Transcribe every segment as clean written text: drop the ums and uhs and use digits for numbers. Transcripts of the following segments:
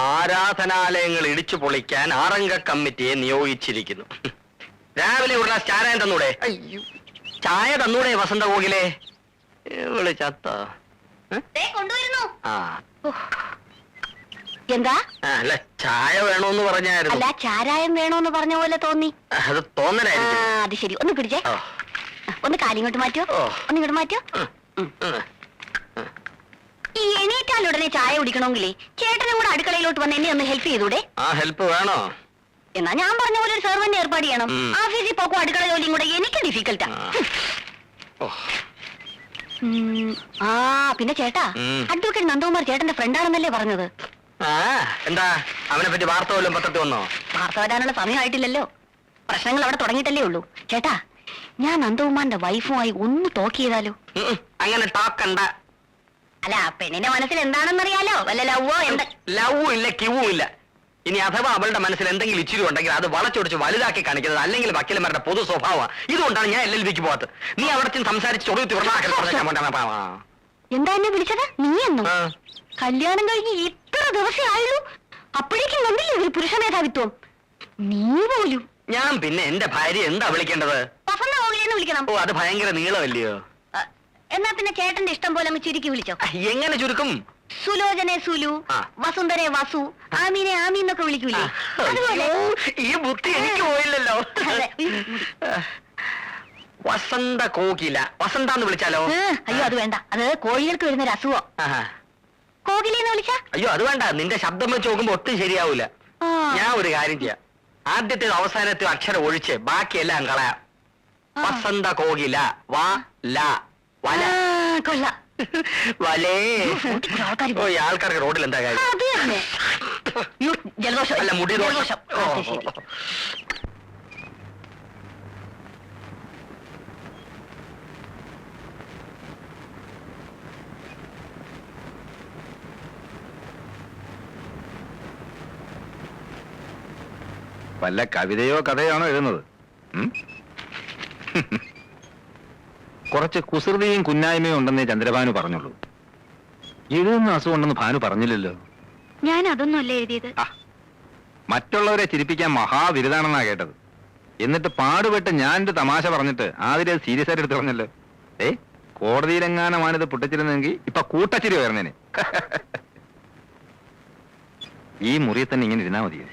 ആരാധനാലയങ്ങൾ ഇടിച്ചു പൊളിക്കാൻ 6 കമ്മിറ്റിയെ നിയോഗിച്ചിരിക്കുന്നു. രാവിലെ ഉള്ള ചായ തന്നൂടെ? അയ്യോ, ചായ തന്നൂടെ വസന്ത കോകിലേ? ഇവള് ചത്ത. എന്താ? അല്ല, ചായ വേണോന്ന് പറഞ്ഞായിരുന്നു. അല്ല, ചാരായം വേണോന്ന് പറഞ്ഞ പോലെ തോന്നി. അത് തോന്നലായിരുന്നു. അത് ശരി, ഒന്ന് പിടിച്ചേ. ഒന്ന് കാലിങ്ങോട്ട് മാറ്റോ, ഒന്നിങ്ങോട്ട് മാറ്റോ. ഈ എണീറ്റാൽ ഉടനെ ചായ കുടിക്കണമെങ്കിലേ ചേട്ടനും കൂടെ അടുക്കളയിലോട്ട് വന്ന് എന്നെ ഒന്ന് ഹെൽപ്പ് ചെയ്തൂടെ? ഹെൽപ്പ് വേണോ? എന്നാ ഞാൻ പറഞ്ഞ പോലെ ഒരു സെർവന്റ് ഏർപ്പാട് ചെയ്യണം. ഓഫീസിൽ പോക്കും അടുക്കള ജോലിയും കൂടെ എനിക്ക് ഡിഫിക്കൽട്ടാ. പിന്നെ ചേട്ടാ, അഡ്വക്കേറ്റ് നന്ദകുമാർ ചേട്ടന്റെ ഫ്രണ്ടാണെന്നല്ലേ പറഞ്ഞത്? എന്താ അവനെ പറ്റി വാർത്ത വല്ലതും പത്രത്തിൽ വന്നോ? വാർത്ത വരാനുള്ള സമയമായിട്ടില്ലല്ലോ. പ്രശ്നങ്ങൾ അവിടെ തുടങ്ങിയിട്ടല്ലേ ഉള്ളൂ. ചേട്ടാ, ഞാൻ നന്ദകുമാറിന്റെ വൈഫുമായി ഒന്ന് ടോക്ക് ചെയ്താലോ? അങ്ങനെ ടോക്കണ്ട. അല്ല, പെണ്ണിന്റെ മനസ്സിൽ എന്താണെന്നറിയാലോ. വല്ല ലവ്വോ എന്താ? ലവ്വും ഇല്ല, കിവും ഇല്ല. ഇനി അഥവാ അവളുടെ മനസ്സിൽ എന്തെങ്കിലും ഇച്ചിരി ഉണ്ടെങ്കിൽ അത് വളച്ചൊടിച്ച് വലുതാക്കി കാണിക്കുന്നത് അല്ലെങ്കിൽ വക്കീലന്മാരുടെ പൊതു സ്വഭാവമാണ്. ഇതുകൊണ്ടാണ് ഞാൻ LLBക്ക് പോകാത്തത്. നീ അവിടെ സംസാരിച്ച് എന്താ എന്നെ വിളിച്ചത്? നീ എന്നോ? കല്യാണം കഴിഞ്ഞ് ഇത്ര ദിവസം ആയുള്ളൂ, അപ്പോഴേക്കും കണ്ടില്ലേ ഒരു പുരുഷ മേധാവിത്വം? നീ പോലും. ഞാൻ പിന്നെ എന്റെ ഭാര്യ എന്താ വിളിക്കേണ്ടത്? വസന്ത കോകിലെന്ന് വിളിക്കണം. ഓ, അത് ഭയങ്കര നീളമല്ലയോ? എന്നാ പിന്നെ ചേട്ടന്റെ ഇഷ്ടം പോലെ അങ്ങ് ചുരുക്കി വിളിച്ചോ. എങ്ങനെ ചുരുക്കും? സുലോചനെ സുലു, വസുന്ധരെ വസു, ആമീനെ ആമി എന്നൊക്കെ വിളിക്കൂലേ? ഈ ബുദ്ധി എനിക്ക് പോയില്ലല്ലോ. വസന്ത കോകില, വസന്ത എന്ന് വിളിച്ചാലോ? അയ്യോ, അത് വേണ്ട. അത് കോഴികൾക്ക് വരുന്ന ഒരു അസുഖം. കോകിലെന്ന് വിളിച്ചാ? അയ്യോ, അത് വേണ്ട. നിന്റെ ശബ്ദം വെച്ച് നോക്കുമ്പോ ഒട്ടും ശരിയാവൂല. ഞാൻ ഒരു കാര്യം ചെയ്യാം. ആദ്യത്തെ അവസാനത്തെ അക്ഷരം ഒഴിച്ച് ബാക്കിയെല്ലാം കളയാം. വസന്ത കോകില, വാ ല വല. കൊള്ളാം. വലേ. ആൾക്കാർക്ക് റോഡിൽ എന്താ കാര്യം? ജലദോഷം അല്ല, മുടി ദോഷം. വല്ല കവിതയോ കഥയാണോ എഴുതുന്നത്? കുറച്ച് കുസൃതിയും കുന്നായ്മയും ഉണ്ടെന്നേ ചന്ദ്രഭാനു പറഞ്ഞുള്ളൂ. എഴുതുന്ന അസുഖമുണ്ടെന്ന് ഭാനു പറഞ്ഞില്ലല്ലോ. ഞാൻ അതൊന്നും അല്ല എഴുതിയത്. മറ്റുള്ളവരെ ചിരിപ്പിക്കാൻ മഹാവിരുദാണെന്നാ കേട്ടത്. എന്നിട്ട് പാടുപെട്ട് ഞാനൊരു തമാശ പറഞ്ഞിട്ട് ആദ്യം അത് സീരിയസ് ആയിട്ട് എടുത്ത് പറഞ്ഞല്ലോ. കോടതിയിലെങ്ങാനമാണിത് പൊട്ടിച്ചിരുന്നെങ്കിൽ ഇപ്പൊ കൂട്ടച്ചിരി വരുന്നേനെ. ഈ മുറിയിൽ തന്നെ ഇങ്ങനെ ഇരുന്നാ മതിയോ?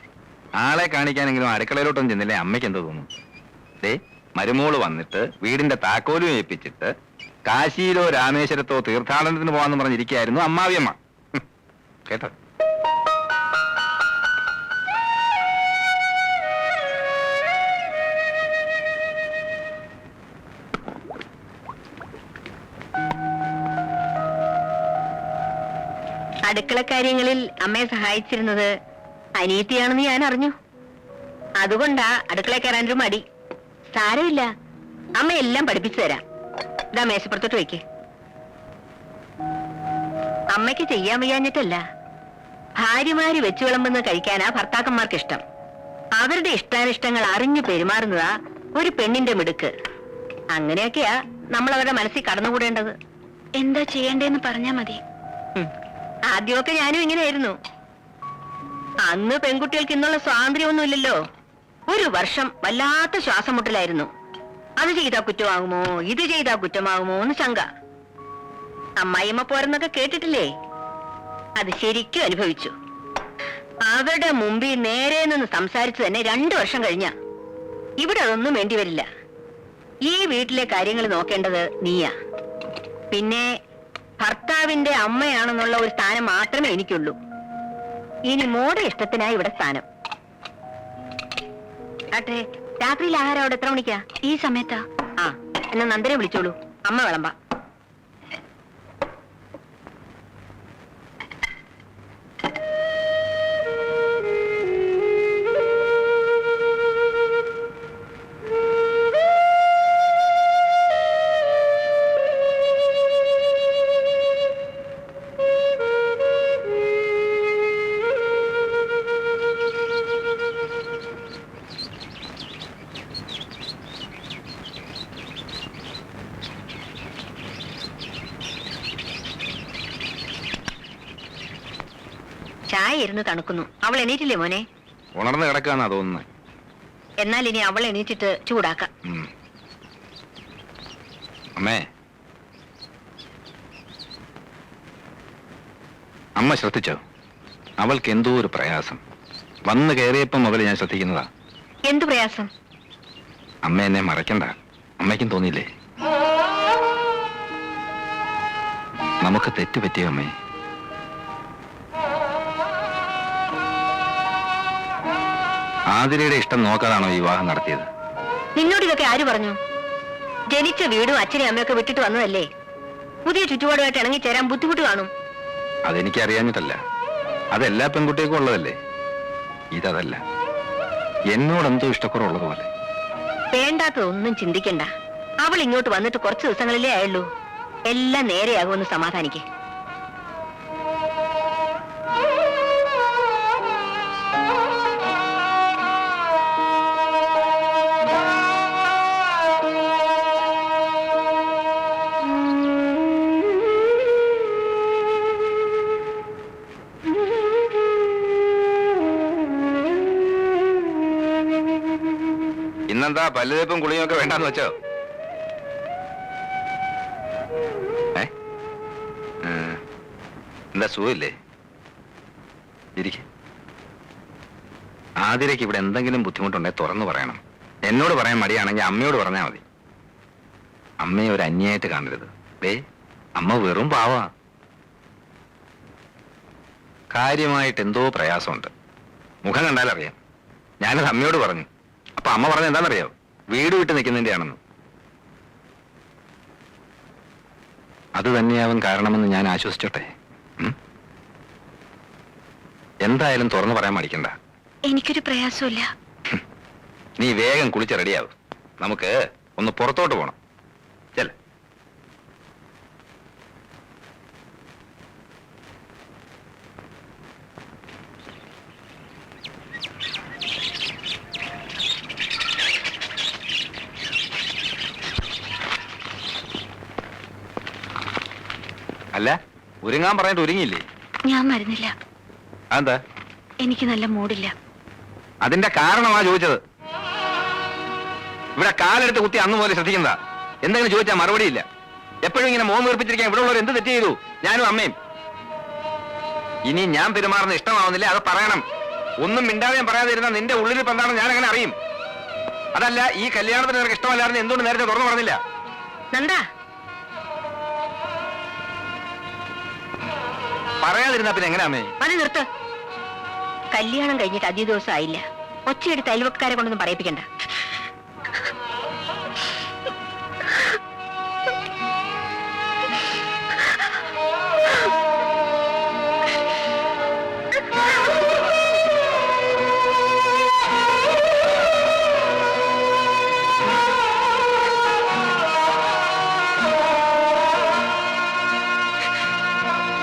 ആളെ കാണിക്കാനെങ്കിലും അടുക്കളയിലോട്ടൊന്നും ചെന്നില്ലേ അമ്മയ്ക്ക് എന്തോ തോന്നുന്നു. മരുമോള് വന്നിട്ട് വീടിന്റെ താക്കോലും ഏൽപ്പിച്ചിട്ട് കാശിയിലോ രാമേശ്വരത്തോ തീർത്ഥാടനത്തിന് പോവാന്ന് പറഞ്ഞിരിക്കുകയായിരുന്നു അമ്മാവിയമ്മ. കേട്ടോ? അടുക്കള കാര്യങ്ങളിൽ അമ്മയെ സഹായിച്ചിരുന്നത് അനിയത്തിയാണെന്ന് ഞാൻ അറിഞ്ഞു. അതുകൊണ്ടാ അടുക്കള കയറാനൊരു മടി. സാരമില്ല, അമ്മ എല്ലാം പഠിപ്പിച്ചു തരാം. ഇതാ മേശപ്പുറത്തോട്ട് വയ്ക്ക്. അമ്മയ്ക്ക് ചെയ്യാൻ വയ്യാഞ്ഞിട്ടല്ല, ഭാര്യമാര് വെച്ചു വിളമ്പുന്നത് കഴിക്കാനാ ഭർത്താക്കന്മാർക്ക് ഇഷ്ടം. അവരുടെ ഇഷ്ടാനിഷ്ടങ്ങൾ അറിഞ്ഞു പെരുമാറുന്നതാ ഒരു പെണ്ണിന്റെ മിടുക്ക്. അങ്ങനെയൊക്കെയാ നമ്മൾ അവരുടെ മനസ്സിൽ കടന്നുകൂടേണ്ടത്. എന്താ ചെയ്യേണ്ടതെന്ന് പറഞ്ഞാ മതി. ആദ്യമൊക്കെ ഞാനും ഇങ്ങനെയായിരുന്നു. അന്ന് പെൺകുട്ടികൾക്ക് ഇന്നുള്ള സ്വാതന്ത്ര്യമൊന്നുമില്ലല്ലോ. ഒരു വർഷം വല്ലാത്ത ശ്വാസം മുട്ടലായിരുന്നു. അത് ചെയ്താ കുറ്റമാകുമോ, ഇത് ചെയ്താ കുറ്റമാകുമോ എന്ന് ശങ്ക. അമ്മായിയമ്മ പോരെന്നൊക്കെ കേട്ടിട്ടില്ലേ? അത് ശരിക്കും അനുഭവിച്ചു. അവരുടെ മുമ്പിൽ നേരെ നിന്ന് സംസാരിച്ചു തന്നെ 2 വർഷം കഴിഞ്ഞ. ഇവിടെ അതൊന്നും വേണ്ടി വരില്ല. ഈ വീട്ടിലെ കാര്യങ്ങൾ നോക്കേണ്ടത് നീയാ. പിന്നെ ഭർത്താവിന്റെ അമ്മയാണെന്നുള്ള ഒരു സ്ഥാനം മാത്രമേ എനിക്കുള്ളൂ. ഇനി മോടെ ഇഷ്ടത്തിനായി ഇവിടെ സ്ഥാനം. ആട്ടെ, രാത്രിയിൽ ആഹാരം അവിടെ എത്ര മണിക്കാ? ഈ സമയത്താ. എന്നാ നന്ദനെ വിളിച്ചോളൂ, അമ്മ വിളമ്പാ. ചായ ഇരുന്ന് തണുക്കുന്നു. അവൾ എണീറ്റില്ലേ മോനെ? ഉണർന്ന് കിടക്കാന്നാ തോന്നുന്നത്. എന്നാൽ ഇനി അവൾ എണീറ്റിട്ട് ചൂടാക്കാം. അമ്മേ, അമ്മ ശ്രദ്ധിച്ചോ? അവൾക്ക് എന്തോ ഒരു പ്രയാസം. വന്ന് കയറിയപ്പം മുതൽ ഞാൻ ശ്രദ്ധിക്കുന്നതാ. എന്തു പ്രയാസം? അമ്മ എന്നെ മറക്കണ്ട. അമ്മയ്ക്കും തോന്നിയില്ലേ? നമുക്ക് തെറ്റുപറ്റിയോ അമ്മേ? ആതിരയുടെ ഇഷ്ടം നോക്കാതാണോ ഈ വിവാഹം നടത്തിയത്? നിന്നോട് ഇതൊക്കെ ആര് പറഞ്ഞു? ജനിച്ച വീടും അച്ഛനെയും അമ്മയൊക്കെ വിട്ടിട്ട് വന്നതല്ലേ. പുതിയ ചുറ്റുപാടുമായിട്ട് ഇണങ്ങിച്ചേരാൻ ബുദ്ധിമുട്ട് കാണും. അതെനിക്ക് അറിയാഞ്ഞിട്ടല്ല. അതെല്ലാ പെൺകുട്ടികൾക്കും ഉള്ളതല്ലേ. ഇതല്ല. എന്നോടെന്തോ ഇഷ്ടക്കുറവുള്ളതുപോലെ. വേണ്ടാത്തതൊന്നും ചിന്തിക്കണ്ട. അവൾ ഇങ്ങോട്ട് വന്നിട്ട് കുറച്ച് ദിവസങ്ങളിലേ ആയുള്ളൂ. എല്ലാം നേരെയാകുമെന്ന് സമാധാനിക്കേ. ഇന്നെന്താ പല്ലുതേപ്പും കുളിയും ഒക്കെ വേണ്ടാന്ന് വെച്ചോ? എന്താ സുഖമില്ലേ? ഇരിക്കെ. ആതിരയ്ക്ക് ഇവിടെ എന്തെങ്കിലും ബുദ്ധിമുട്ടുണ്ടെങ്കിൽ തുറന്നു പറയണം. എന്നോട് പറയാൻ മടിയാണെങ്കിൽ അമ്മയോട് പറഞ്ഞാൽ മതി. അമ്മയെ ഒരു അന്യായിട്ട് കാണരുത്. അമ്മ വെറും പാവാ. കാര്യമായിട്ട് എന്തോ പ്രയാസമുണ്ട്. മുഖം കണ്ടാലറിയാം. ഞാനത് അമ്മയോട് പറഞ്ഞു. അപ്പൊ അമ്മ പറഞ്ഞ എന്താണെന്നറിയാവോ? വീട് വിട്ട് നിൽക്കുന്നതിന്റെ ആണെന്ന്. അത് തന്നെയാവും കാരണമെന്ന് ഞാൻ ആശ്വസിച്ചോട്ടെ. എന്തായാലും തുറന്നു പറയാൻ മടിക്കണ്ട. എനിക്കൊരു പ്രയാസമില്ല. നീ വേഗം കുളിച്ച് റെഡിയാവും. നമുക്ക് ഒന്ന് പുറത്തോട്ട് പോണം. ചെല്ല. അല്ല, ഒരുങ്ങാൻ പറഞ്ഞിട്ട് ഒരുങ്ങിയില്ലേ? ഞാൻ മരുന്നില്ല. അതെന്താ? എനിക്ക് നല്ല മൂടില്ല. അതിന്റെ കാരണമാ ചോദിച്ചത്. ഇവിടെ കാലെടുത്ത് കുത്തി അന്ന് പോലെ ശ്രദ്ധിക്കുന്നതാ. എന്തെങ്കിലും ചോദിച്ചാൽ മറുപടിയില്ല. എപ്പോഴും ഇങ്ങനെ മോൻ വീർപ്പിച്ചിരിക്കാൻ ഇവിടെ ഉള്ളവർ എന്ത് തെറ്റ് ചെയ്തു? ഞാനും അമ്മയും. ഇനി ഞാൻ പെരുമാറുന്ന ഇഷ്ടമാവുന്നില്ല, അത് പറയണം. ഒന്നും മിണ്ടാതെയും പറയാതെ ഇരുന്ന നിന്റെ ഉള്ളിൽ ഇപ്പം എന്താണെന്ന് ഞാൻ അങ്ങനെ അറിയും. അതല്ല, ഈ കല്യാണത്തിന് നിനക്ക് ഇഷ്ടമല്ലായിരുന്നു എന്തുകൊണ്ട് നേരത്തെ തുറന്നു പറഞ്ഞില്ല? നന്ദാ, പറയാതിരുന്നാ പിന്നെ എങ്ങനെയാ അമ്മേ? അത് നിർത്ത്. കല്യാണം കഴിഞ്ഞിട്ട് അധിക ദിവസം ആയില്ല. ഒച്ചയെടുത്ത് അയൽവക്കാരെ കൊണ്ടൊന്നും പറയിപ്പിക്കണ്ട.